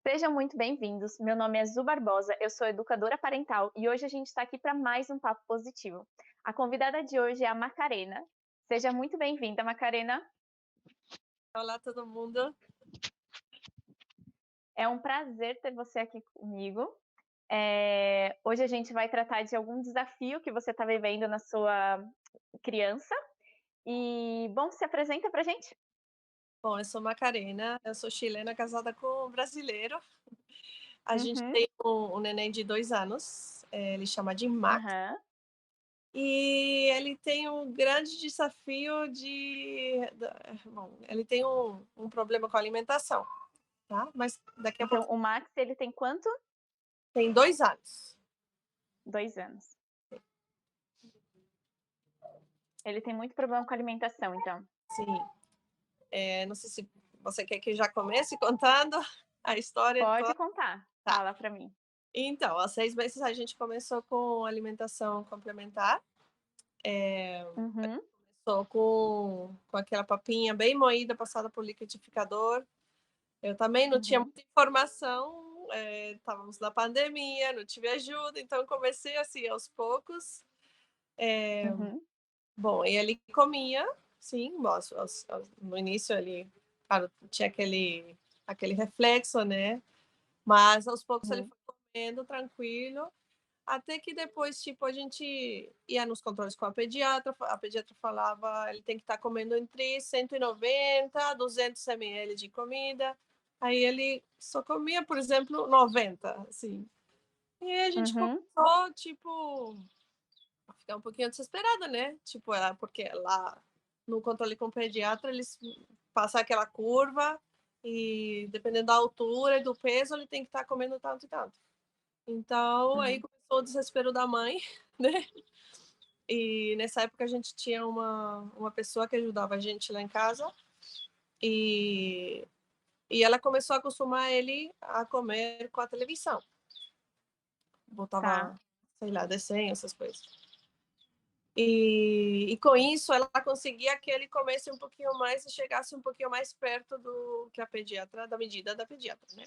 Sejam muito bem-vindos. Meu nome é Zu Barbosa, eu sou educadora parental e hoje a gente está aqui para mais um papo positivo. A convidada de hoje é a Macarena. Seja muito bem-vinda, Macarena. Olá, todo mundo. É um prazer ter você aqui comigo. Hoje a gente vai tratar de algum desafio que você está vivendo na sua criança. E, bom, se apresenta para a gente. Bom, eu sou Macarena, eu sou chilena, casada com um brasileiro. A gente Uhum, tem um neném de 2 anos, ele chama de Max, aham. e ele tem um grande desafio bom, ele tem um problema com a alimentação, tá, mas daqui a Então, pouco o Max, ele tem quanto? tem 2 anos. 2 anos. Ele tem muito problema com alimentação, então. Sim, não sei se você quer que eu já comece contando a história Pode toda? contar. Tá. Fala para mim. Então, há 6 meses a gente começou com alimentação complementar. Uhum, Só com aquela papinha bem moída, passada por liquidificador. Eu também não tinha uhum, muita informação, estávamos na pandemia, não tive ajuda, então comecei assim aos poucos. uhum, Bom, e ele comia, sim, bom, no início ele, claro, tinha aquele reflexo, né? Mas aos poucos ele uhum. foi comendo tranquilo. Até que depois, tipo, a gente ia nos controles com a pediatra falava: "Ele tem que estar comendo entre 190 a 200 ml de comida". Aí ele só comia, por exemplo, 90, assim. E aí a gente Uhum, começou, tipo, a ficar um pouquinho desesperada, né, tipo, porque lá no controle com o pediatra eles passam aquela curva e dependendo da altura e do peso, ele tem que estar comendo tanto e tanto. Então, aí uhum. começou o desespero da mãe, né. E nessa época a gente tinha uma pessoa que ajudava a gente lá em casa, e e ela começou a acostumar ele a comer com a televisão. Tá. Botava, sei lá, desenho, essas coisas. E com isso ela conseguia que ele comesse um pouquinho mais e chegasse um pouquinho mais perto do que a pediatra da medida da pediatra, né.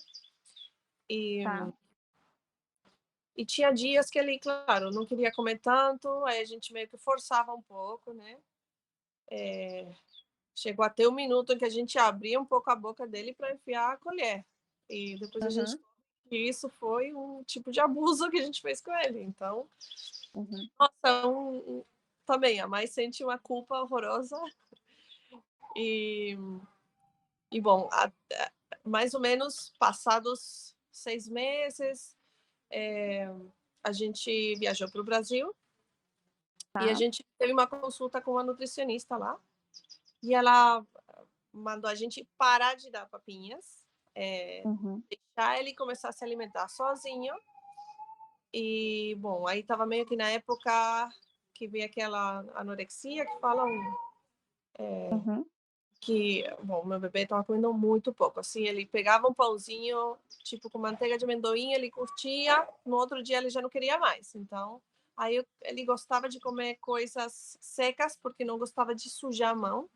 E Tá. e tinha dias que ele, claro, não queria comer tanto, aí a gente meio que forçava um pouco, né. Chegou a ter um minuto em que a gente abria um pouco a boca dele para enfiar a colher. E depois a gente Uhum, descobre que isso foi um tipo de abuso que a gente fez com ele. Então, uhum. nossa, também a mãe sente uma culpa horrorosa. E, e bom, mais ou menos passados 6 meses, a gente viajou para o Brasil e a Tá. gente teve uma consulta com uma nutricionista lá. E ela mandou a gente parar de dar papinhas, Uhum. deixar ele começar a se alimentar sozinho. E, bom, aí estava meio que na época que veio aquela anorexia que falam Uhum. que, bom, meu bebê estava comendo muito pouco. Assim, ele pegava um pãozinho, tipo, com manteiga de amendoim, ele curtia, no outro dia ele já não queria mais. Então, aí ele gostava de comer coisas secas, porque não gostava de sujar a mão.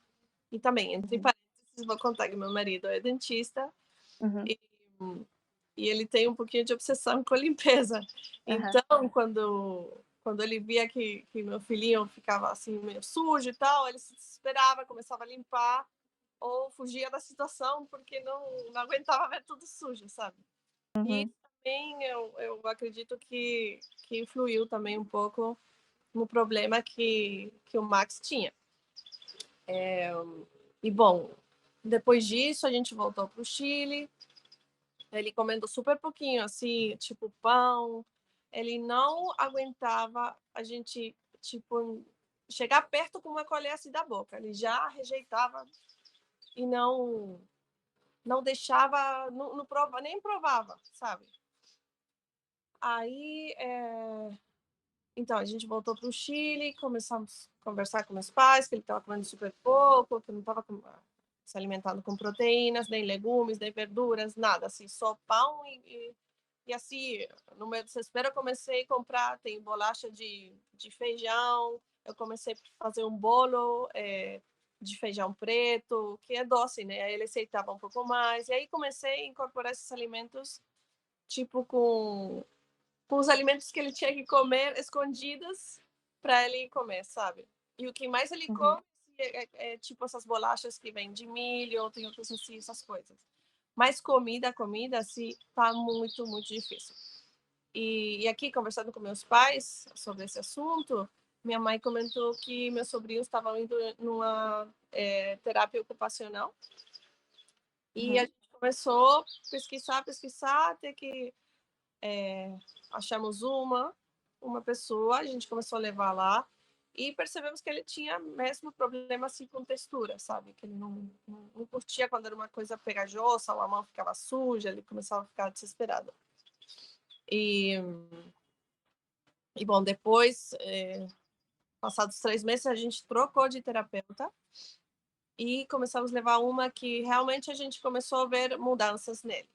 E também, entre Uhum. parênteses, vou contar que meu marido é dentista Uhum. e, e ele tem um pouquinho de obsessão com a limpeza. Aham. Então, quando ele via que meu filhinho ficava assim meio sujo e tal, ele se desesperava, começava a limpar ou fugia da situação porque não aguentava ver tudo sujo, sabe? E Uhum. isso também eu acredito que influiu também um pouco no problema que o Max tinha. E bom, depois disso a gente voltou para o Chile, ele comendo super pouquinho, assim, tipo pão, ele não aguentava a gente, tipo, chegar perto com uma colher assim da boca, ele já rejeitava e não deixava, não prova, nem provava, sabe? Aí, então a gente voltou para o Chile, começamos a conversar com meus pais, que ele estava comendo super pouco, que não estava se alimentando com proteínas, nem legumes, nem verduras, nada, assim, só pão e assim, no meu desespero, eu comecei a comprar, tem bolacha de feijão, eu comecei a fazer um bolo, de feijão preto, que é doce, né? Aí ele aceitava um pouco mais. E aí comecei a incorporar esses alimentos, tipo com os alimentos que ele tinha que comer escondidas para ele comer, sabe? E o que mais ele Uhum. come é tipo essas bolachas que vêm de milho, ou tem outros assim, essas coisas. Mas comida, assim, tá muito, muito difícil. E aqui, conversando com meus pais sobre esse assunto, minha mãe comentou que meus sobrinhos estavam indo numa terapia ocupacional. E a Uhum. gente começou a pesquisar, até que achamos uma pessoa, a gente começou a levar lá e percebemos que ele tinha mesmo problema assim com textura, sabe? Que ele não curtia quando era uma coisa pegajosa, ou a mão ficava suja, ele começava a ficar desesperado. E, e bom, depois, passados 3 meses, a gente trocou de terapeuta e começamos a levar uma que realmente a gente começou a ver mudanças nele.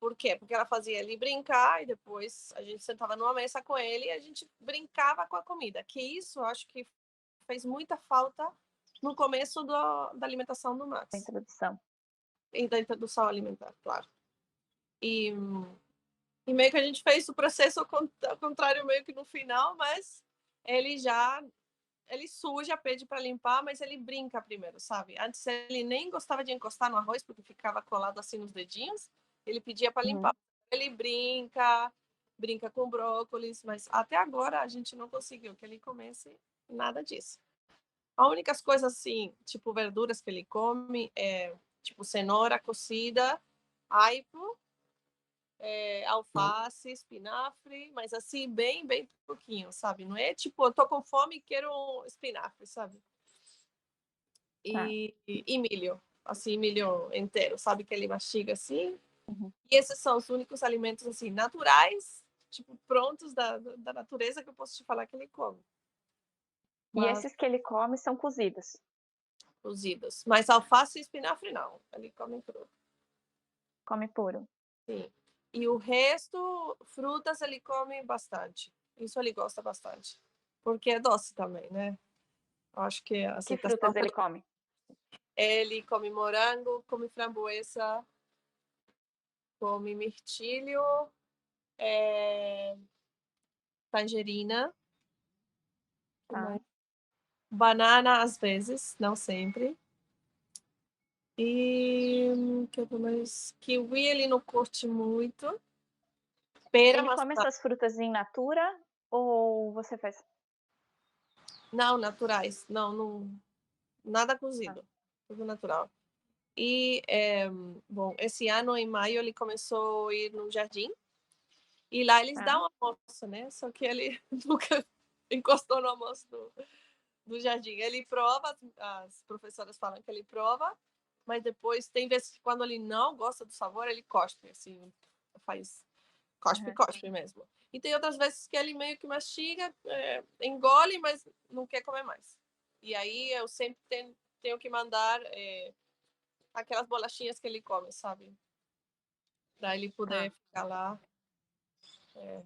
Por quê? Porque ela fazia ele brincar e depois a gente sentava numa mesa com ele e a gente brincava com a comida. Que isso eu acho que fez muita falta no começo da alimentação do A Max. introdução. E da introdução alimentar, claro. E, e meio que a gente fez o processo ao contrário, meio que no final, mas ele já ele suja, pede para limpar, mas ele brinca primeiro, sabe? Antes ele nem gostava de encostar no arroz porque ficava colado assim nos dedinhos. Ele pedia para limpar. Uhum. Ele brinca com brócolis, mas até agora a gente não conseguiu que ele comece nada disso. A única coisa assim, tipo verduras que ele come é tipo cenoura cozida, aipo, alface, espinafre, mas assim, bem, bem pouquinho, sabe? Não é tipo, eu tô com fome e quero um espinafre, sabe? Tá. E milho, assim, milho inteiro, sabe? Que ele mastiga assim. Uhum. E esses são os únicos alimentos, assim, naturais, tipo, prontos da natureza que eu posso te falar que ele come. E Mas esses que ele come são cozidos. cozidos. Mas alface e espinafre não, ele come cru. Come puro. Sim. E o resto, frutas ele come bastante. Isso ele gosta bastante. Porque é doce também, né? Eu acho que a Que aceitação. frutas ele come? Ele come morango, come framboesa, come mirtilho, tangerina, Tá. banana às vezes, não sempre. E que mais? Kiwi ele não curte muito. Pera, Ele come maçã. essas frutas in natura ou você faz? Não, naturais. Nada Ah, cozido. Tudo natural. E, bom, esse ano, em maio, ele começou a ir no jardim. E lá eles tá. dão almoço, né? Só que ele nunca encostou no almoço do jardim. Ele prova, as professoras falam que ele prova, mas depois tem vezes que quando ele não gosta do sabor, ele cospe, assim, faz cospe, Aham. cospe mesmo. E tem outras vezes que ele meio que mastiga, engole, mas não quer comer mais. E aí eu sempre tenho que mandar aquelas bolachinhas que ele come, sabe? Para ele poder Tá. ficar lá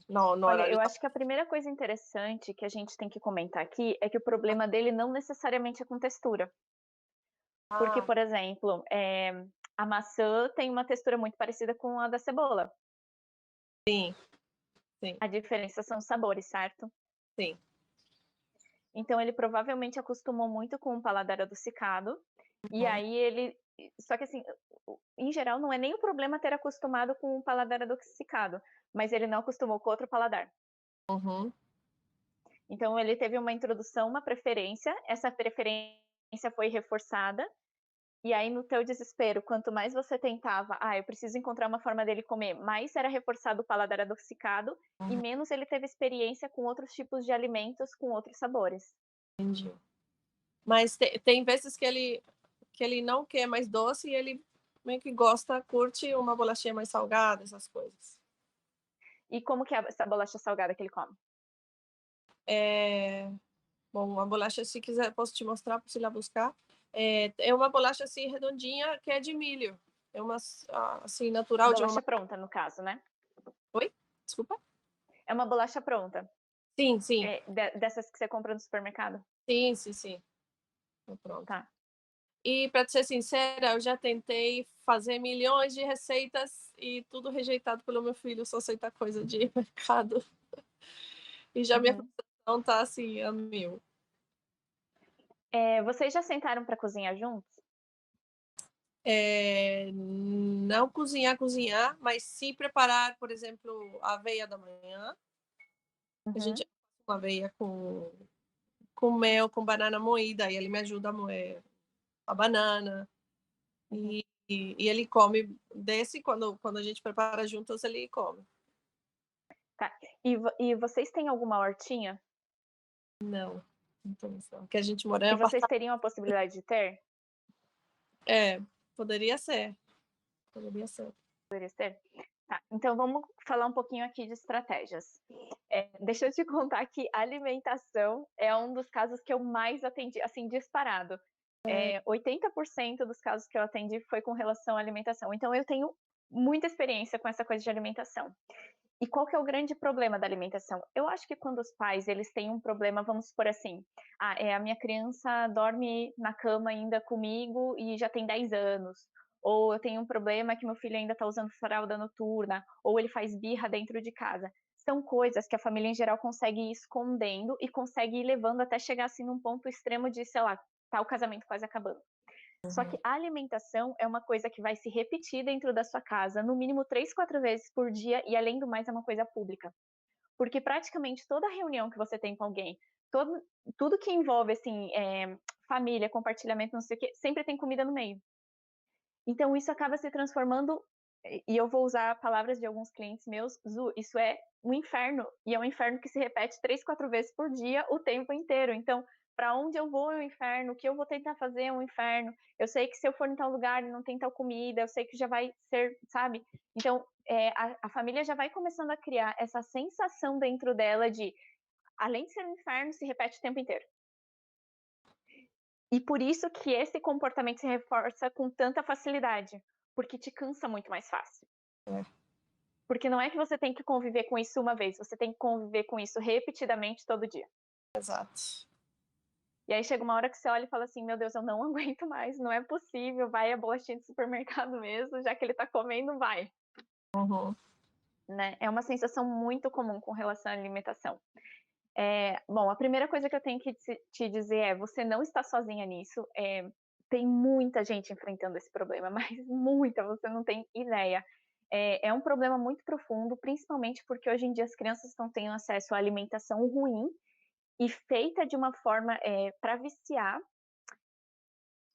no Olha, horário eu da. acho que a primeira coisa interessante que a gente tem que comentar aqui é que o problema dele não necessariamente é com textura. Porque, Ah, por exemplo, a maçã tem uma textura muito parecida com a da cebola. sim, sim, A diferença são os sabores, certo? sim. Então ele provavelmente acostumou muito com o paladar adocicado, e Uhum, aí ele só que assim, em geral não é nem o problema ter acostumado com o paladar adocicado, mas ele não acostumou com outro paladar. uhum. Então ele teve uma introdução, uma preferência, essa preferência foi reforçada, e aí no teu desespero, quanto mais você tentava: "Ah, eu preciso encontrar uma forma dele comer", mais era reforçado o paladar adocicado, e Uhum, menos ele teve experiência com outros tipos de alimentos com outros sabores. entendi. Mas tem vezes que ele não quer mais doce e ele meio que gosta, curte uma bolachinha mais salgada, essas coisas. E como que é essa bolacha salgada que ele come? É, bom, a bolacha, se quiser, posso te mostrar para você ir lá buscar. É uma bolacha assim redondinha que é de milho. É uma assim natural de uma. Bolacha pronta, no caso, né? Oi? Desculpa? É uma bolacha pronta, Sim, sim. dessas que você compra no supermercado? Sim, sim, sim. Pronto. Tá. E para te ser sincera, eu já tentei fazer milhões de receitas e tudo rejeitado pelo meu filho, só aceita coisa de mercado. E já minha Uhum. frustração tá assim a mil. Vocês já sentaram para cozinhar juntos? Não cozinhar, cozinhar, mas sim preparar, por exemplo, a aveia da manhã. A gente Uhum. faz uma aveia com mel, com banana moída, aí ele me ajuda a moer a banana. Uhum. E ele come desse, quando a gente prepara juntos, ele come. Tá. E vocês têm alguma hortinha? Não, não temos não, porque a gente mora em E vocês apartamento. teriam a possibilidade de ter? É, poderia ser, poderia ser. Poderia ser? Tá, então vamos falar um pouquinho aqui de estratégias. Deixa eu te contar que alimentação é um dos casos que eu mais atendi, assim, disparado. 80% dos casos que eu atendi foi com relação à alimentação. Então eu tenho muita experiência com essa coisa de alimentação. E qual que é o grande problema da alimentação? Eu acho que quando os pais eles têm um problema, vamos supor assim, a minha criança dorme na cama ainda comigo e já tem 10 anos, ou eu tenho um problema que meu filho ainda está usando fralda noturna, ou ele faz birra dentro de casa. São coisas que a família em geral consegue ir escondendo e consegue ir levando até chegar assim num ponto extremo de, sei lá, tá o casamento quase acabando. Só que a alimentação é uma coisa que vai se repetir dentro da sua casa, no mínimo 3, 4 vezes por dia, e além do mais é uma coisa pública. Porque praticamente toda reunião que você tem com alguém, todo, tudo que envolve assim, família, compartilhamento, não sei o quê, sempre tem comida no meio. Então isso acaba se transformando, e eu vou usar palavras de alguns clientes meus, Zu, isso é um inferno, e é um inferno que se repete 3, 4 vezes por dia, o tempo inteiro. Então, para onde eu vou é um inferno, o que eu vou tentar fazer é um inferno. Eu sei que se eu for em tal lugar e não tem tal comida, eu sei que já vai ser, sabe? Então, a família já vai começando a criar essa sensação dentro dela de, além de ser um inferno, se repete o tempo inteiro. E por isso que esse comportamento se reforça com tanta facilidade, porque te cansa muito mais fácil. É, Porque não é que você tem que conviver com isso uma vez, você tem que conviver com isso repetidamente todo dia. exato. E aí chega uma hora que você olha e fala assim: meu Deus, eu não aguento mais, não é possível, vai a bolachinha de supermercado mesmo, já que ele tá comendo, vai. Uhum. Né? É uma sensação muito comum com relação à alimentação. Bom, a primeira coisa que eu tenho que te dizer é: você não está sozinha nisso. Tem muita gente enfrentando esse problema, mas muita, você não tem ideia. É um problema muito profundo, principalmente porque hoje em dia as crianças estão tendo acesso à alimentação ruim e feita de uma forma para viciar,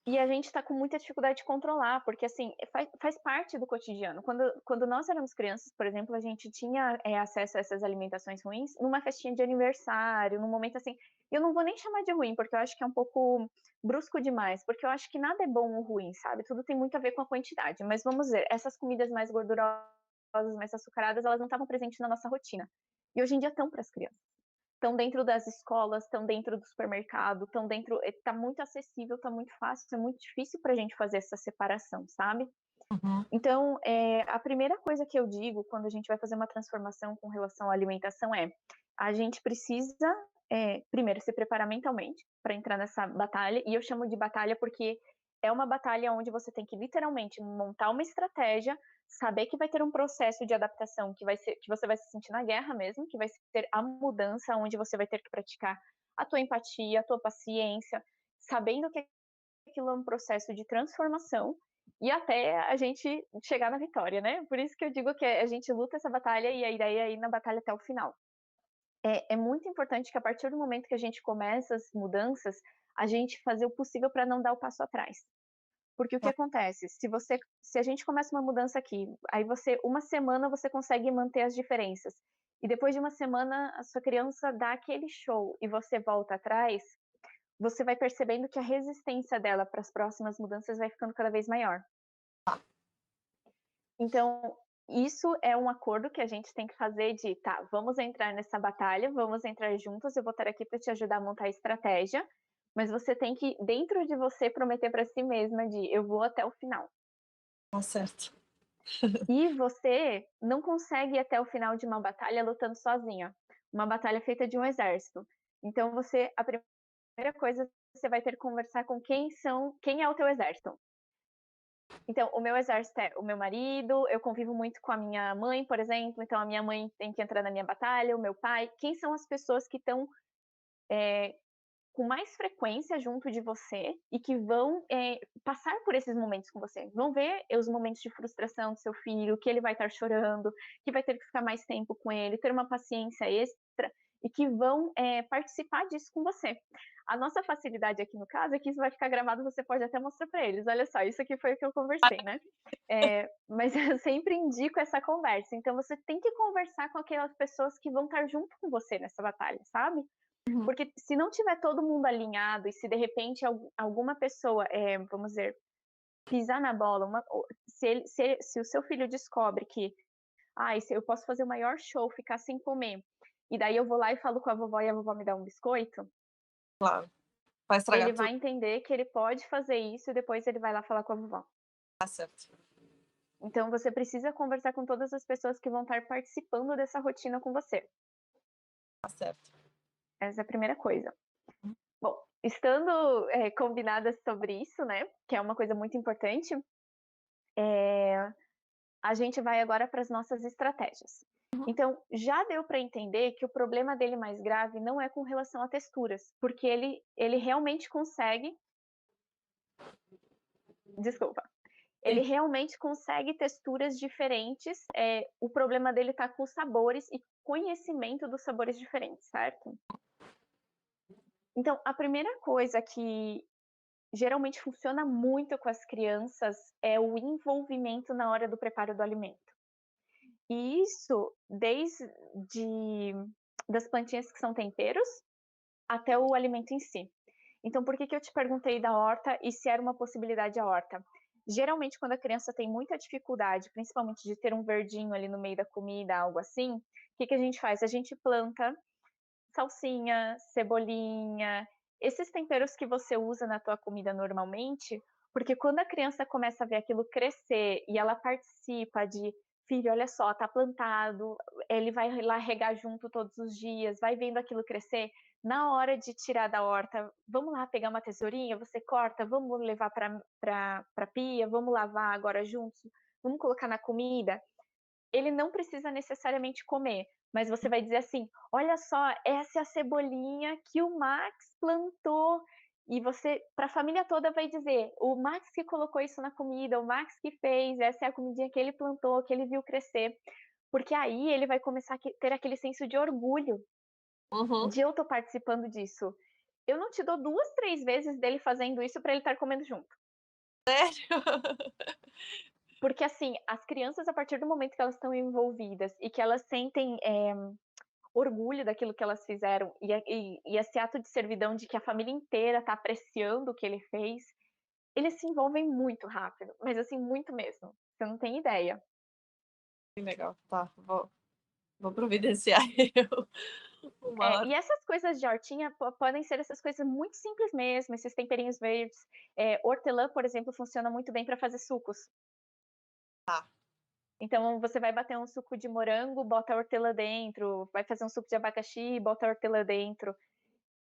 e a gente está com muita dificuldade de controlar, porque assim, faz parte do cotidiano. Quando nós éramos crianças, por exemplo, a gente tinha acesso a essas alimentações ruins numa festinha de aniversário, num momento assim. Eu não vou nem chamar de ruim, porque eu acho que é um pouco brusco demais, porque eu acho que nada é bom ou ruim, sabe? Tudo tem muito a ver com a quantidade. Mas vamos ver, essas comidas mais gordurosas, mais açucaradas, elas não estavam presentes na nossa rotina. E hoje em dia estão para as crianças, estão dentro das escolas, estão dentro do supermercado, estão dentro. Está muito acessível, está muito fácil, é muito difícil para a gente fazer essa separação, sabe? Uhum. Então, a primeira coisa que eu digo quando a gente vai fazer uma transformação com relação à alimentação é: a gente precisa, primeiro, se preparar mentalmente para entrar nessa batalha, e eu chamo de batalha porque é uma batalha onde você tem que literalmente montar uma estratégia, saber que vai ter um processo de adaptação que você vai se sentir na guerra mesmo, que vai ser a mudança onde você vai ter que praticar a tua empatia, a tua paciência, sabendo que aquilo é um processo de transformação e até a gente chegar na vitória, né? Por isso que eu digo que a gente luta essa batalha e a ideia é ir na batalha até o final. É muito importante que a partir do momento que a gente começa as mudanças, a gente fazer o possível para não dar o passo atrás. Porque o que acontece? Se a gente começa uma mudança aqui, aí uma semana você consegue manter as diferenças, e depois de uma semana a sua criança dá aquele show e você volta atrás, você vai percebendo que a resistência dela para as próximas mudanças vai ficando cada vez maior. Então, isso é um acordo que a gente tem que fazer de, tá, vamos entrar nessa batalha, vamos entrar juntos, eu vou estar aqui para te ajudar a montar a estratégia, mas você tem que, dentro de você, prometer para si mesma de, eu vou até o final. Tá certo. E você não consegue ir até o final de uma batalha lutando sozinha. Uma batalha feita de um exército. Então, a primeira coisa, você vai ter que conversar com quem é o teu exército. Então, o meu exército é o meu marido, eu convivo muito com a minha mãe, por exemplo, então a minha mãe tem que entrar na minha batalha, o meu pai. Quem são as pessoas que estão com mais frequência junto de você e que vão passar por esses momentos com você? Vão ver os momentos de frustração do seu filho, que ele vai estar chorando, que vai ter que ficar mais tempo com ele, ter uma paciência extra e que vão participar disso com você. A nossa facilidade aqui no caso é que isso vai ficar gravado, você pode até mostrar para eles. Olha só, isso aqui foi o que eu conversei, né? Mas eu sempre indico essa conversa. Então você tem que conversar com aquelas pessoas que vão estar junto com você nessa batalha, sabe? Uhum. Porque se não tiver todo mundo alinhado e se de repente alguma pessoa, vamos dizer, pisar na bola, se o seu filho descobre que eu posso fazer o maior show, ficar sem comer, e daí eu vou lá e falo com a vovó e a vovó me dá um biscoito, Claro, vai ele estragar tudo, vai entender que ele pode fazer isso e depois ele vai lá falar com a vovó. tá certo. Então você precisa conversar com todas as pessoas que vão estar participando dessa rotina com você. Tá certo. Essa é a primeira coisa. Bom, estando combinadas sobre isso, né, que é uma coisa muito importante, a gente vai agora para as nossas estratégias. Então, já deu para entender que o problema dele mais grave não é com relação a texturas, porque ele realmente consegue. Desculpa. Ele Sim. realmente consegue texturas diferentes. O problema dele está com sabores e conhecimento dos sabores diferentes, certo? Então, a primeira coisa que geralmente funciona muito com as crianças é o envolvimento na hora do preparo do alimento. E isso desde das plantinhas que são temperos até o alimento em si. Então, por que eu te perguntei da horta e se era uma possibilidade a horta? Geralmente, quando a criança tem muita dificuldade, principalmente de ter um verdinho ali no meio da comida, algo assim, o que a gente faz? A gente planta salsinha, cebolinha, esses temperos que você usa na tua comida normalmente, porque quando a criança começa a ver aquilo crescer e ela participa de, filho, olha só, tá plantado, ele vai lá regar junto todos os dias, vai vendo aquilo crescer, na hora de tirar da horta, vamos lá pegar uma tesourinha, você corta, vamos levar para pia, vamos lavar agora juntos, vamos colocar na comida. Ele não precisa necessariamente comer, mas você vai dizer assim: "Olha só, essa é a cebolinha que o Max plantou", e você para a família toda vai dizer: "O Max que colocou isso na comida, o Max que fez, essa é a comidinha que ele plantou, que ele viu crescer", porque aí ele vai começar a ter aquele senso de orgulho Uhum. de eu estou participando disso. Eu não te dou 2, 3 vezes dele fazendo isso para ele estar comendo junto. Sério? Porque, assim, as crianças, a partir do momento que elas estão envolvidas e que elas sentem, orgulho daquilo que elas fizeram e esse ato de servidão de que a família inteira está apreciando o que ele fez, eles se envolvem muito rápido, mas assim, muito mesmo. Você não tem ideia. Que legal, tá, vou providenciar eu uma hora. E essas coisas de hortinha podem ser essas coisas muito simples mesmo, esses temperinhos verdes. Hortelã, por exemplo, funciona muito bem para fazer sucos. Tá. Então você vai bater um suco de morango, bota a hortelã dentro, vai fazer um suco de abacaxi, bota a hortelã dentro.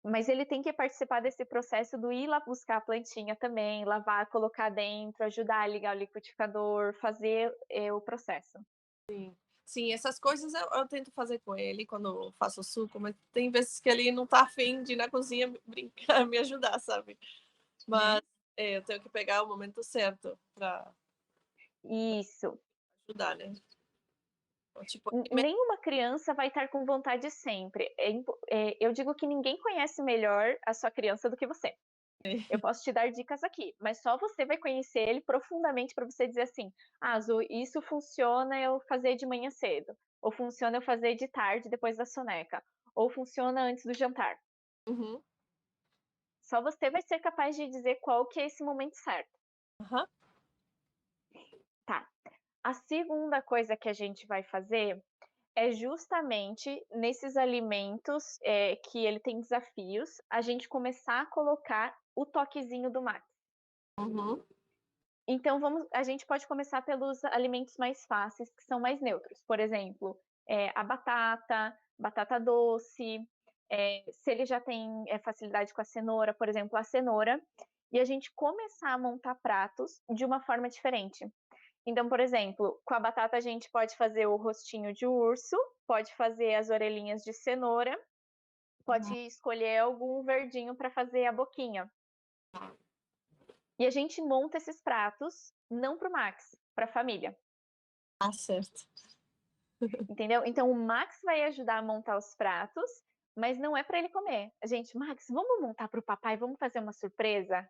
Mas ele tem que participar desse processo do ir lá buscar a plantinha também, lavar, colocar dentro, ajudar a ligar o liquidificador, fazer, o processo. Sim, essas coisas eu tento fazer com ele quando eu faço suco, mas tem vezes que ele não tá afim de ir na cozinha brincar, me ajudar, sabe. Mas, Uhum. eu tenho que pegar o momento certo pra Isso. ajudar, né. Então, tipo, Nenhuma criança vai estar com vontade sempre. Eu digo que ninguém conhece melhor a sua criança do que você. Eu posso te dar dicas aqui, mas só você vai conhecer ele profundamente para você dizer assim: "Ah, Zu, isso funciona eu fazer de manhã cedo", ou funciona eu fazer de tarde depois da soneca, ou funciona antes do jantar. Uhum. Só você vai ser capaz de dizer qual que é esse momento certo. Aham. Tá. A segunda coisa que a gente vai fazer é justamente nesses alimentos, que ele tem desafios, a gente começar a colocar o toquezinho do Max. Uhum. Então a gente pode começar pelos alimentos mais fáceis, que são mais neutros. Por exemplo, a batata, batata doce, Se ele já tem facilidade com a cenoura, por exemplo, a cenoura, e a gente começar a montar pratos de uma forma diferente. Então, por exemplo, com a batata a gente pode fazer o rostinho de urso, pode fazer as orelhinhas de cenoura, pode escolher algum verdinho para fazer a boquinha. E a gente monta esses pratos não para o Max, para a família. Ah, certo. Entendeu? Então o Max vai ajudar a montar os pratos, mas não é para ele comer. A gente, Max, vamos montar para o papai, vamos fazer uma surpresa?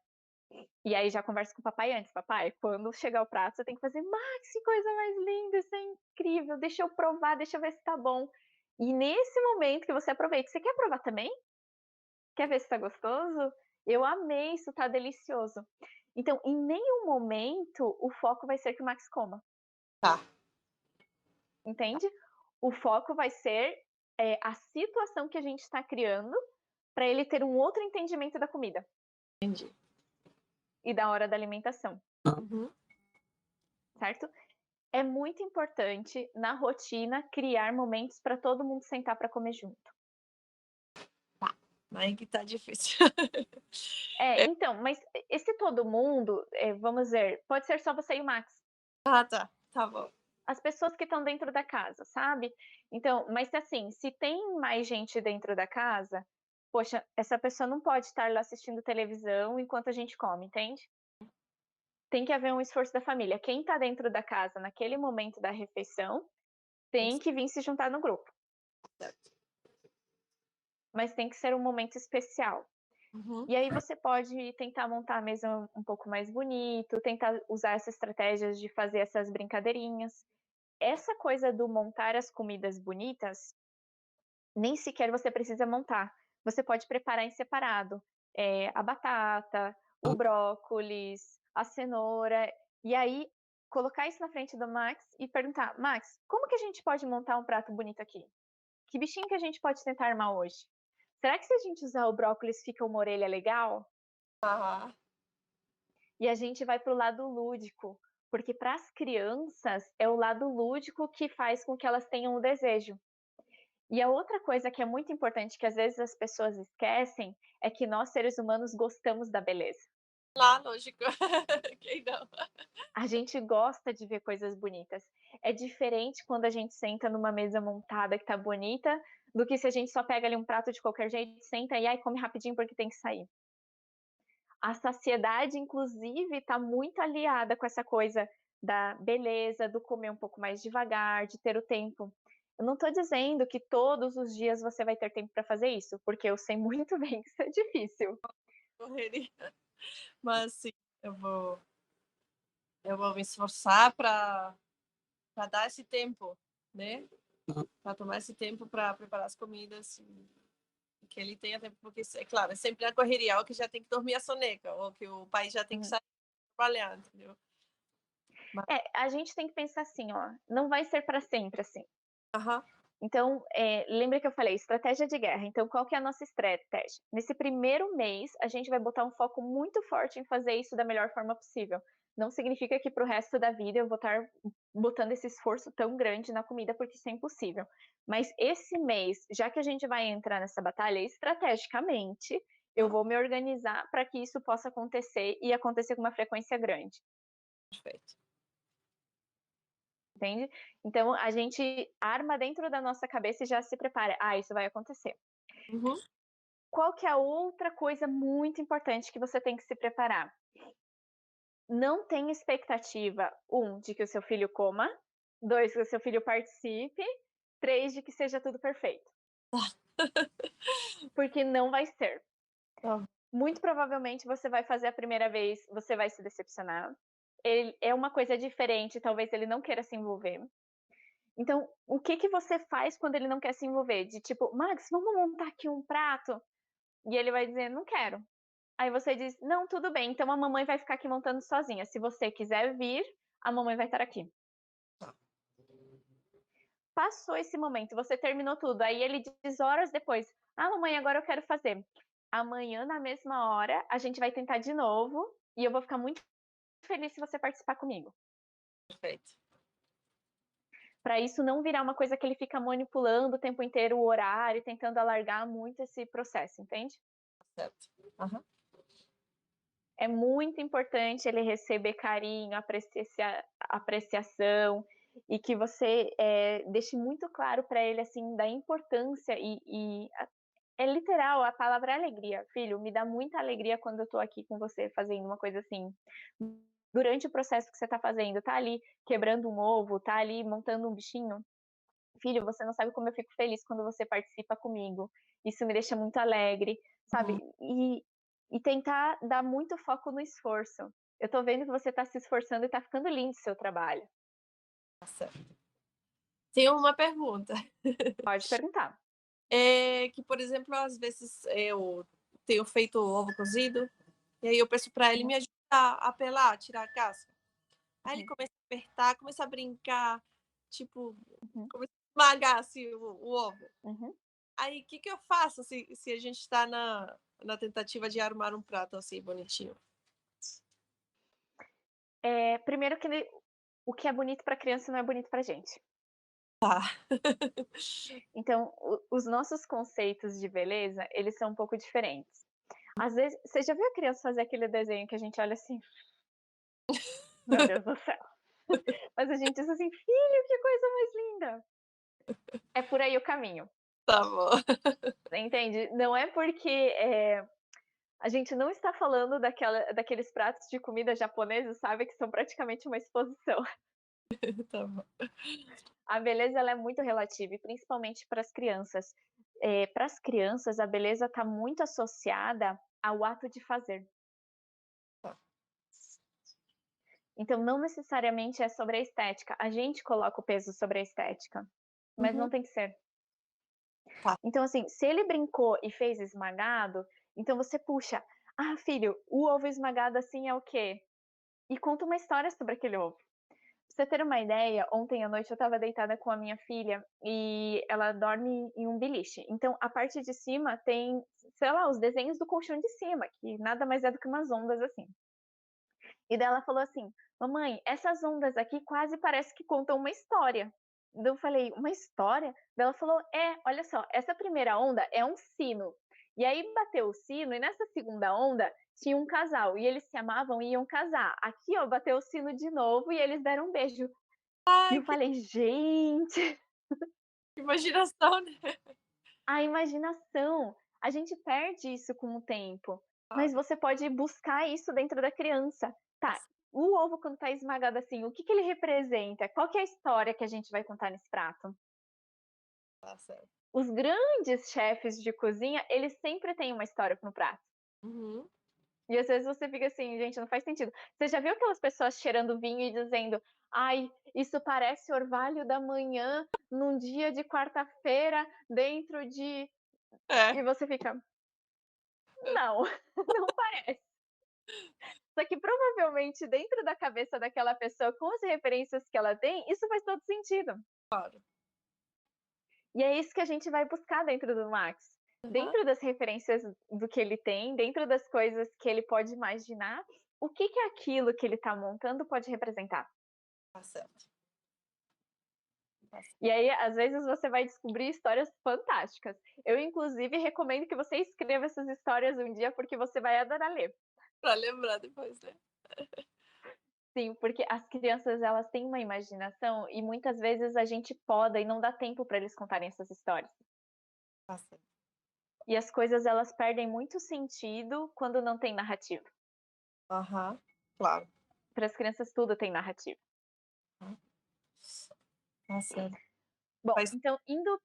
E aí já conversa com o papai antes, papai, quando chegar o prato, você tem que fazer, Max, que coisa mais linda, isso é incrível, deixa eu provar, deixa eu ver se tá bom. E nesse momento que você aproveita, você quer provar também? Quer ver se tá gostoso? Eu amei, isso tá delicioso. Então, em nenhum momento o foco vai ser que o Max coma. Tá. Entende? O foco vai ser a situação que a gente está criando para ele ter um outro entendimento da comida. Entendi. E da hora da alimentação. Uhum. Certo? É muito importante na rotina criar momentos para todo mundo sentar para comer junto. Aí que tá difícil. Então, mas esse todo mundo, vamos dizer, pode ser só você e o Max. Ah, tá. Tá bom. As pessoas que estão dentro da casa, sabe? Então, mas assim, se tem mais gente dentro da casa, poxa, essa pessoa não pode estar lá assistindo televisão enquanto a gente come, entende? Tem que haver um esforço da família. Quem está dentro da casa naquele momento da refeição tem que vir se juntar no grupo. Certo. Mas tem que ser um momento especial. Uhum. E aí você pode tentar montar a mesa um pouco mais bonito, tentar usar essas estratégias de fazer essas brincadeirinhas. Essa coisa do montar as comidas bonitas, nem sequer você precisa montar. Você pode preparar em separado. A batata, o brócolis, a cenoura. E aí, colocar isso na frente do Max e perguntar: Max, como que a gente pode montar um prato bonito aqui? Que bichinho que a gente pode tentar armar hoje? Será que se a gente usar o brócolis fica uma orelha legal? Aham. E a gente vai para o lado lúdico, porque para as crianças é o lado lúdico que faz com que elas tenham o desejo. E a outra coisa que é muito importante, que às vezes as pessoas esquecem, é que nós, seres humanos, gostamos da beleza. Lá, lógico. Quem não? A gente gosta de ver coisas bonitas. É diferente quando a gente senta numa mesa montada que tá bonita, do que se a gente só pega ali um prato de qualquer jeito, senta e aí come rapidinho porque tem que sair. A saciedade, inclusive, está muito aliada com essa coisa da beleza, do comer um pouco mais devagar, de ter o tempo. Eu não estou dizendo que todos os dias você vai ter tempo para fazer isso, porque eu sei muito bem que isso é difícil. Correria. Mas sim, eu vou me esforçar para dar esse tempo, né? Para tomar esse tempo para preparar as comidas. Que ele tenha tempo, porque, é claro, é sempre na correria, ou que já tem que dormir a soneca, ou que o pai já tem que Uhum. sair trabalhar, entendeu? A gente tem que pensar assim, ó, não vai ser para sempre assim. Aham. Então, lembra que eu falei, estratégia de guerra. Então, qual que é a nossa estratégia? Nesse primeiro mês, a gente vai botar um foco muito forte em fazer isso da melhor forma possível. Não significa que para o resto da vida eu vou estar botando esse esforço tão grande na comida, porque isso é impossível. Mas esse mês, já que a gente vai entrar nessa batalha, estrategicamente, eu vou me organizar para que isso possa acontecer e acontecer com uma frequência grande. Perfeito. Entende? Então a gente arma dentro da nossa cabeça e já se prepara. Isso vai acontecer. Uhum. Qual que é a outra coisa muito importante que você tem que se preparar? Não tenha expectativa, de que o seu filho coma, 2, que o seu filho participe, 3, de que seja tudo perfeito. Porque não vai ser. Tá. Muito provavelmente você vai fazer a primeira vez, você vai se decepcionar. É uma coisa diferente, talvez ele não queira se envolver. Então, o que você faz quando ele não quer se envolver? De tipo, Max, vamos montar aqui um prato? E ele vai dizer, não quero. Aí você diz, não, tudo bem, então a mamãe vai ficar aqui montando sozinha. Se você quiser vir, a mamãe vai estar aqui. Passou esse momento, você terminou tudo. Aí ele diz horas depois, mamãe, agora eu quero fazer. Amanhã, na mesma hora, a gente vai tentar de novo e eu vou ficar muito feliz se você participar comigo. Perfeito. para isso não virar uma coisa que ele fica manipulando o tempo inteiro o horário, tentando alargar muito esse processo, entende? Certo. Aham. É muito importante ele receber carinho, apreciação e que você, deixe muito claro para ele, assim, da importância é literal, a palavra é alegria. "Filho, me dá muita alegria quando eu tô aqui com você fazendo uma coisa assim". Durante o processo que você tá fazendo, tá ali quebrando um ovo, tá ali montando um bichinho, "Filho, você não sabe como eu fico feliz quando você participa comigo. Isso me deixa muito alegre", sabe. Uhum. E tentar dar muito foco no esforço. "Eu tô vendo que você tá se esforçando e tá ficando lindo o seu trabalho". Tá certo. Tenho uma pergunta. Pode perguntar. Que, por exemplo, às vezes eu tenho feito ovo cozido, e aí eu peço para ele Uhum, me ajudar a pelar, tirar a casca. Aí ele uhum, começa a apertar, começa a brincar, tipo, uhum, começa a esmagar assim o ovo. uhum. Aí o que que eu faço se a gente está na tentativa de armar um prato assim bonitinho? Primeiro que o que é bonito pra criança não é bonito pra gente. Tá. Então, os nossos conceitos de beleza, eles são um pouco diferentes. Às vezes você já viu a criança fazer aquele desenho que a gente olha assim: "Meu Deus do céu", mas a gente diz assim: "Filho, que coisa mais linda". É por aí o caminho, Tá bom. você entende? Não é porque, a gente não está falando daqueles pratos de comida japoneses, sabe, que são praticamente uma exposição. Tá bom. A beleza ela é muito relativa e principalmente para as crianças. Para as crianças, a beleza está muito associada ao ato de fazer. Tá. Então não necessariamente é sobre a estética, a gente coloca o peso sobre a estética, mas não Uhum. tem que ser. Tá. Então assim, se ele brincou e fez esmagado, então você puxa: "Ah, filho, o ovo esmagado assim é o quê?" E conta uma história sobre aquele ovo. Pra você ter uma ideia, ontem à noite eu estava deitada com a minha filha e ela dorme em um beliche. Então a parte de cima tem, sei lá, os desenhos do colchão de cima, que nada mais é do que umas ondas assim. E daí ela falou assim: "Mamãe, essas ondas aqui quase parece que contam uma história". Daí eu falei: "Uma história?". Daí ela falou: "É, olha só, essa primeira onda é um sino, e aí bateu o sino e nessa segunda onda tinha um casal e eles se amavam e iam casar. Aqui, ó, bateu o sino de novo e eles deram um beijo". E Ai, eu que falei: "Gente, imaginação, né. a imaginação, a gente perde isso com o tempo, mas Claro. você pode buscar isso dentro da criança. Tá, o ovo quando tá esmagado assim, o que que ele representa? Qual que é a história que a gente vai contar nesse prato?". Tá certo. Os grandes chefes de cozinha, eles sempre têm uma história no prato. Uhum. E às vezes você fica assim: "Gente, não faz sentido". Você já viu aquelas pessoas cheirando vinho e dizendo: "Ai, isso parece orvalho da manhã num dia de quarta-feira dentro de". É, E você fica: "Não, não parece". Só que provavelmente dentro da cabeça daquela pessoa, com as referências que ela tem, isso faz todo sentido. claro. E é isso que a gente vai buscar dentro do Max. Aham. Dentro das referências do que ele tem, dentro das coisas que ele pode imaginar, o que que aquilo que ele está montando pode representar. Tá certo. Tá certo. E aí, às vezes, você vai descobrir histórias fantásticas. Eu, inclusive, recomendo que você escreva essas histórias um dia, porque você vai adorar ler. Pra lembrar depois, né. Sim, porque as crianças elas têm uma imaginação e muitas vezes a gente poda e não dá tempo para eles contarem essas histórias. Tá certo. E as coisas elas perdem muito sentido quando não tem narrativa. Aham. Claro. Para as crianças tudo tem narrativa. Tá certo. Bom, Faz então indo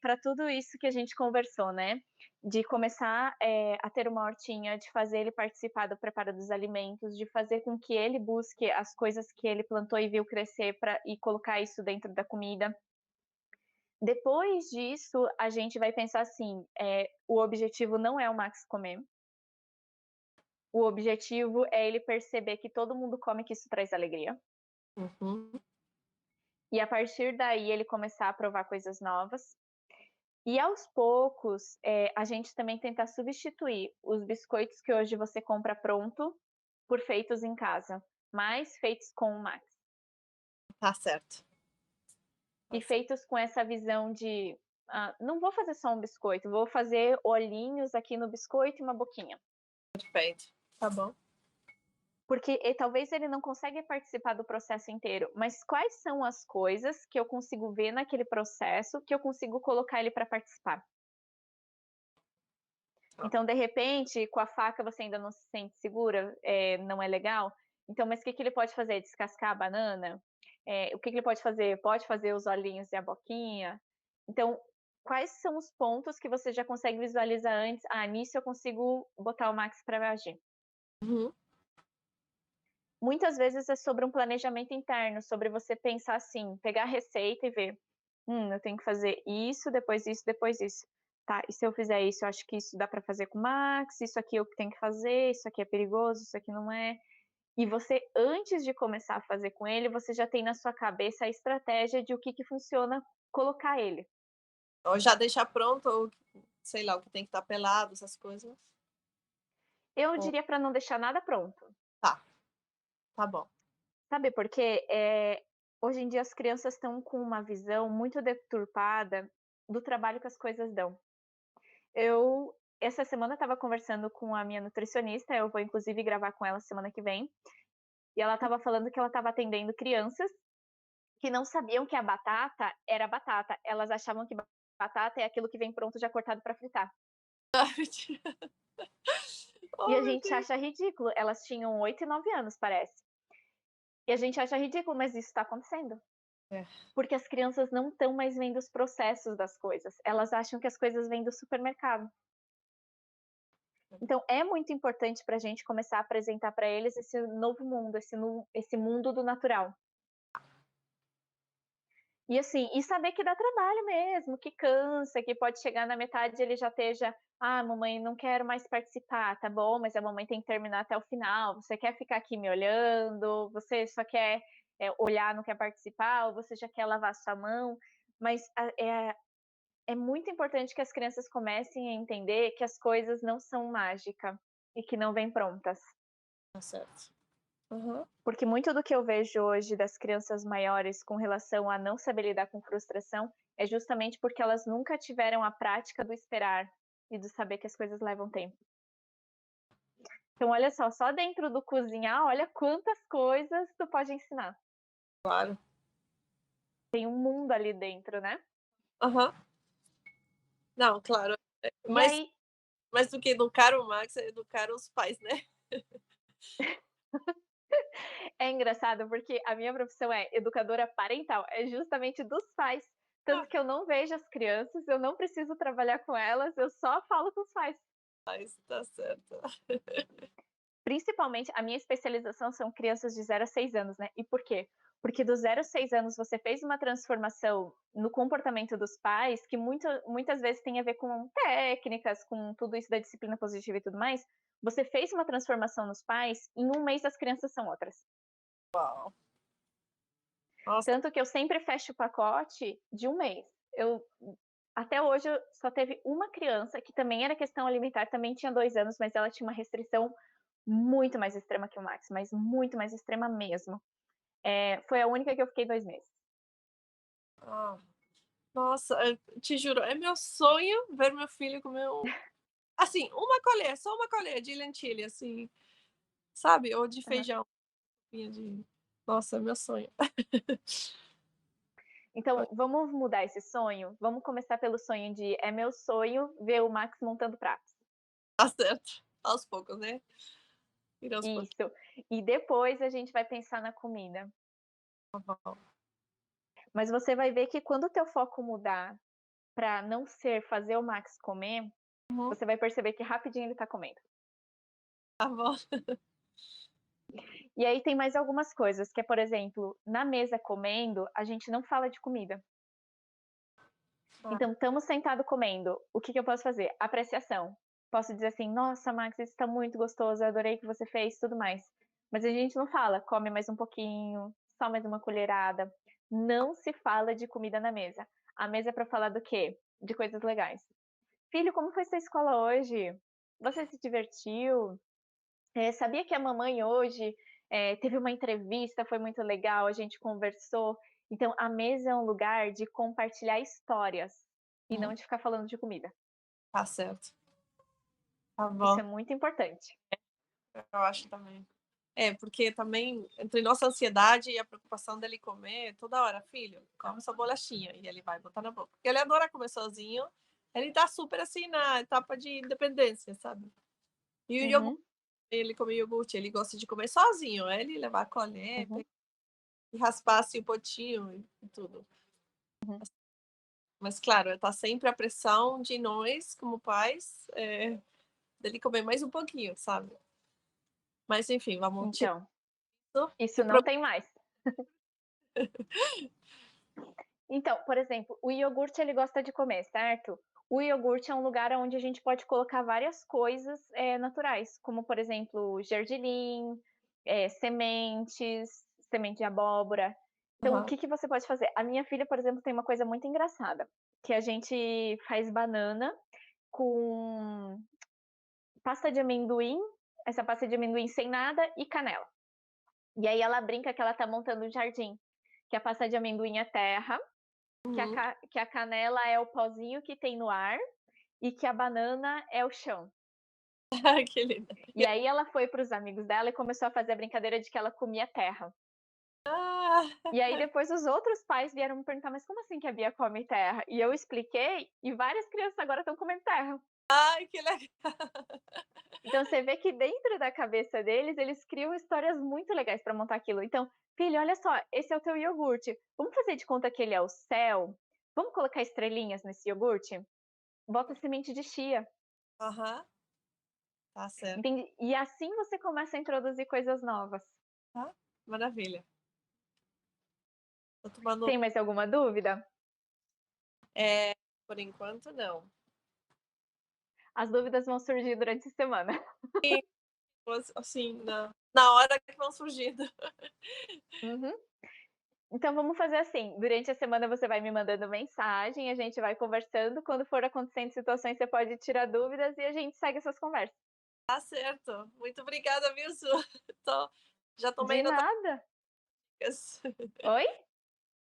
para tudo isso que a gente conversou, né, de começar, a ter uma hortinha, de fazer ele participar do preparo dos alimentos, de fazer com que ele busque as coisas que ele plantou e viu crescer pra e colocar isso dentro da comida. Depois disso, a gente vai pensar assim, o objetivo não é o Max comer, o objetivo é ele perceber que todo mundo come, que isso traz alegria, uhum. e a partir daí ele começar a provar coisas novas. E aos poucos, a gente também tentar substituir os biscoitos que hoje você compra pronto, por feitos em casa, mas feitos com o Max. Tá certo. e Tá certo. feitos com essa visão de: "Ah, não vou fazer só um biscoito, vou fazer olhinhos aqui no biscoito e uma boquinha". Perfeito. Tá bom. Porque talvez ele não consegue participar do processo inteiro, mas quais são as coisas que eu consigo ver naquele processo, que eu consigo colocar ele para participar? Tá. Então, de repente, com a faca você ainda não se sente segura, não é legal, então mas o que que ele pode fazer? Descascar a banana? O que que ele pode fazer? Pode fazer os olhinhos e a boquinha? Então, quais são os pontos que você já consegue visualizar antes: "Ah, nisso eu consigo botar o Max para agir". Uhum. Muitas vezes é sobre um planejamento interno, sobre você pensar assim, pegar a receita e ver: eu tenho que fazer isso, depois isso. Tá, e se eu fizer isso, eu acho que isso dá pra fazer com o Max, isso aqui eu tenho que fazer, isso aqui é perigoso, isso aqui não é". E você, antes de começar a fazer com ele, você já tem na sua cabeça a estratégia de o que que funciona colocar ele. Ou já deixar pronto ou, sei lá, o que tem que estar pelado, essas coisas. Eu Ou diria pra não deixar nada pronto. tá, tá bom. Sabe por quê? Hoje em dia as crianças estão com uma visão muito deturpada do trabalho que as coisas dão. Eu essa semana estava conversando com a minha nutricionista, eu vou inclusive gravar com ela semana que vem, e ela estava falando que ela estava atendendo crianças que não sabiam que a batata era batata, elas achavam que batata é aquilo que vem pronto já cortado para fritar. E Oh, a meu gente Deus. acha ridículo, elas tinham 8 e 9 anos parece. E a gente acha ridículo, mas isso está acontecendo. É, Porque as crianças não estão mais vendo os processos das coisas, elas acham que as coisas vêm do supermercado. Então é muito importante para a gente começar a apresentar para eles esse novo mundo, esse mundo do natural. E assim, e saber que dá trabalho mesmo, que cansa, que pode chegar na metade ele já esteja: "Ah, mamãe, não quero mais participar", "Tá bom, mas a mamãe tem que terminar até o final, você quer ficar aqui me olhando? Você só quer, olhar, não quer participar, ou você já quer lavar sua mão?". Mas é muito importante que as crianças comecem a entender que as coisas não são mágica e que não vêm prontas. tá certo. Aham. Porque muito do que eu vejo hoje das crianças maiores com relação a não saber lidar com frustração, é justamente porque elas nunca tiveram a prática do esperar e do saber que as coisas levam tempo. Então olha só dentro do cozinhar, olha quantas coisas tu pode ensinar. Claro. Tem um mundo ali dentro, né. Aham. Não, claro. E Mais aí mais do que educar o Max, é educar os pais, né. é engraçado porque a minha profissão é educadora parental, é justamente dos pais, Ah, tanto que eu não vejo as crianças, eu não preciso trabalhar com elas, eu só falo com os pais. mas tá certo. Principalmente, a minha especialização são crianças de 0 a 6 anos, né. E por quê? Porque do 0 a 6 anos você fez uma transformação no comportamento dos pais que muitas vezes tem a ver com técnicas, com tudo isso da disciplina positiva e tudo mais, você fez uma transformação nos pais, em 1 mês as crianças são outras. Uau. Nossa, Tanto que eu sempre fecho o pacote de 1 mês. Até hoje só teve uma criança que também era questão alimentar, também tinha 2 anos, mas ela tinha uma restrição muito mais extrema que o Max, mas muito mais extrema mesmo. Foi a única que eu fiquei 2 meses. ah, nossa, te juro, é meu sonho ver meu filho comer assim, uma colher, só uma colher de lentilha, assim, sabe, ou de Aham. feijão, de nossa, é meu sonho. Então, vamos mudar esse sonho? Vamos começar pelo sonho de: "É meu sonho ver o Max montando pratos". Tá certo, aos poucos, né, ir aos pouquinhos. Isso. E depois a gente vai pensar na comida. Tá bom. Mas você vai ver que quando o teu foco mudar para não ser fazer o Max comer, Uhum, você vai perceber que rapidinho ele tá comendo. tá bom. E aí tem mais algumas coisas, que é, por exemplo, na mesa comendo, a gente não fala de comida. Ah, Então, estamos sentado comendo, o que que eu posso fazer? Apreciação. Posso dizer assim: "Nossa, Max, isso está muito gostoso, eu adorei o que você fez", tudo mais. Mas a gente não fala: "Come mais um pouquinho, só mais uma colherada". Não se fala de comida na mesa. A mesa é para falar do quê? De coisas legais. "Filho, como foi sua escola hoje? Você se divertiu? Sabia que a mamãe hoje, teve uma entrevista, foi muito legal, a gente conversou". Então, a mesa é um lugar de compartilhar histórias e não Uhum. de ficar falando de comida. Tá certo. Tá Isso bom, é muito importante. eu acho também. É, porque também, entre nossa ansiedade e a preocupação dele comer, toda hora: "Filho, come sua bolachinha", e ele vai botar na boca. Porque ele adora comer sozinho, ele tá super, assim, na etapa de independência, sabe. E o iogurte, Uhum, ele come iogurte, ele gosta de comer sozinho, é ele levar a colher uhum, e raspar, assim, o potinho e tudo. uhum. Mas claro, tá sempre a pressão de nós, como pais, dele comer mais um pouquinho, sabe. Mas enfim, vamos tirar Então, isso e isso pro não tem mais. Então, por exemplo, o iogurte ele gosta de comer, certo? O iogurte é um lugar onde a gente pode colocar várias coisas, naturais, como por exemplo, gergelim, sementes, semente de abóbora. Então, o aham. que que você pode fazer? A minha filha, por exemplo, tem uma coisa muito engraçada, que a gente faz banana com pasta de amendoim, essa pasta de amendoim sem nada e canela. E aí ela brinca que ela tá montando um jardim, que a pasta de amendoim é terra, Uhum. que a canela é o pozinho que tem no ar e que a banana é o chão. Ai, que linda. E aí ela foi para os amigos dela e começou a fazer a brincadeira de que ela comia terra. Ah, E aí depois os outros pais vieram me perguntar: "Mas como assim que a Bia come terra?" E eu expliquei, e várias crianças agora estão comendo terra. ai, que legal. Então você vê que dentro da cabeça deles, eles criam histórias muito legais para montar aquilo. Então: "Filho, olha só, esse é o teu iogurte. Vamos fazer de conta que ele é o céu? Vamos colocar estrelinhas nesse iogurte? Bota semente de chia". Aham, tá certo. Entende? E assim você começa a introduzir coisas novas. Ah, maravilha. Tô tomando Tem mais alguma dúvida? é, por enquanto não. As dúvidas vão surgir durante a semana. E, assim, na hora que vão surgindo. Uhum. Então vamos fazer assim, durante a semana você vai me mandando mensagem, a gente vai conversando, quando for acontecendo situações você pode tirar dúvidas e a gente segue essas conversas. Tá certo. Muito obrigada, viu, Su. Tô já tomei De nota nada. dicas. Oi?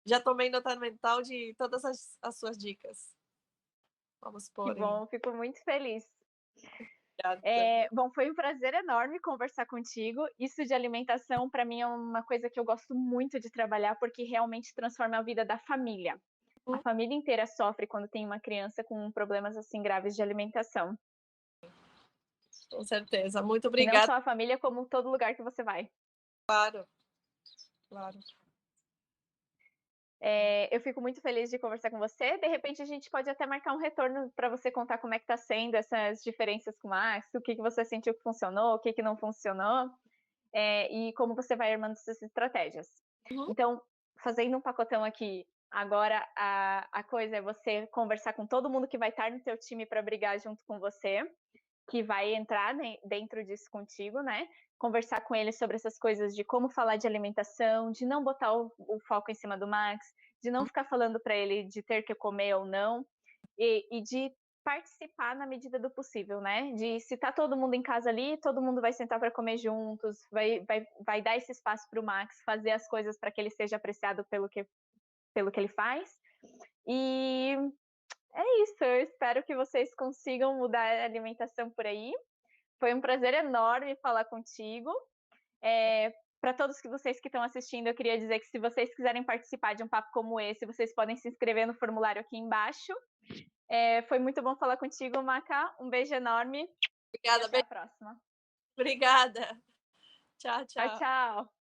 Já tomei nota mental de todas as suas dicas. Vamos Que pôr em bom, fico muito feliz. prática. Bom, foi um prazer enorme conversar contigo. Isso de alimentação, para mim, é uma coisa que eu gosto muito de trabalhar, porque realmente transforma a vida da família. A Uhum, família inteira sofre quando tem uma criança com problemas assim graves de alimentação. com certeza. Muito E não obrigada. só a família, como todo lugar que você vai. Claro, claro. Eu fico muito feliz de conversar com você. De repente, a gente pode até marcar um retorno para você contar como é que está sendo essas diferenças com o Max, o que que você sentiu que funcionou, o que que não funcionou. E como você vai armando essas estratégias. Uhum. Então, fazendo um pacotão aqui, agora a coisa é você conversar com todo mundo que vai estar no teu time para brigar junto com você, que vai entrar dentro disso contigo, né? Conversar com ele sobre essas coisas de como falar de alimentação, de não botar o foco em cima do Max, de não ficar falando para ele de ter que comer ou não, e de participar na medida do possível, né? De se tá todo mundo em casa ali, todo mundo vai sentar para comer juntos, vai dar esse espaço para o Max fazer as coisas para que ele seja apreciado pelo que ele faz. E é isso, eu espero que vocês consigam mudar a alimentação por aí. Foi um prazer enorme falar contigo. Para todos vocês que estão assistindo, eu queria dizer que se vocês quiserem participar de um papo como esse, vocês podem se inscrever no formulário aqui embaixo. Foi muito bom falar contigo, Maca. Um beijo enorme e Obrigada, até a próxima. obrigada. Tchau, Tchau, tchau. tchau.